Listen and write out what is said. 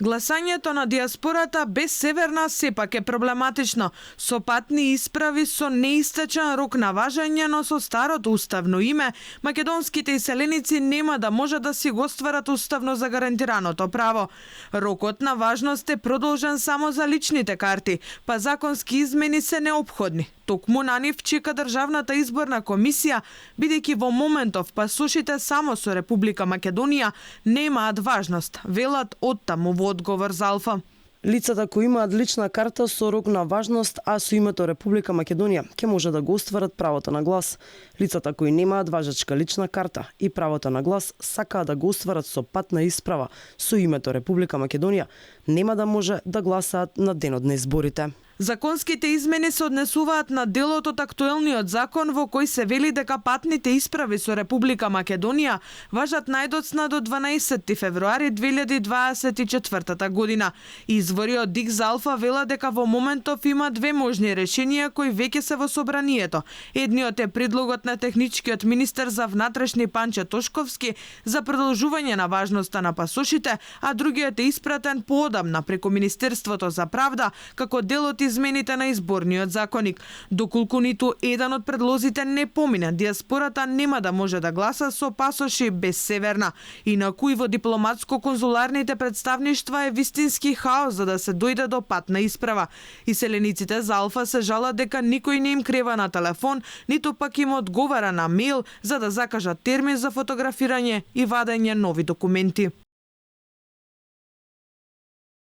Гласањето на диаспората без Северна сепак е проблематично, со патни исправи со неистечен рок на важење, но со старото уставно име, македонските иселеници нема да може да си го остварат уставно загарантираното право. Рокот на важност е продолжен само за личните карти, па законски измени се неопходни. Токму на нив чека Државната изборна комисија, бидејќи во моментов пасошите само со Република Македонија немаат важност, велат оттаму во одговор за Алфа. Лицата кои имаат лична карта со рок на важност, а со името Република Македонија, ќе може да го остварат правото на глас. Лицата кои немаат важечка лична карта и правото на глас сакаат да го остварат со патна исправа со името Република Македонија, нема да може да гласаат на денот на изборите. Законските измени се однесуваат на делот од актуелниот закон во кој се вели дека патните исправи со Република Македонија важат најдоцна до 12 февруари 2024 година. Извори од Дик за Алфа вела дека во моментов има две можни решенија кои веќе се во собранието. Едниот е предлогот на техничкиот министер за внатрешни Панче Тошковски за продолжување на важноста на пасошите, а другиот е испратен поодамна преку Министерството за правда како дел од измените на изборниот законник. Доколку ниту еден од предлозите не помине, диаспората нема да може да гласа со пасоши без Северна. Инаку и во дипломатско-конзуларните представништва е вистински хаос за да се дојде до патна исправа. Иселениците за Алфа се жалат дека никој не им крева на телефон, ниту пак им одговара на мејл за да закажат термин за фотографирање и вадење нови документи.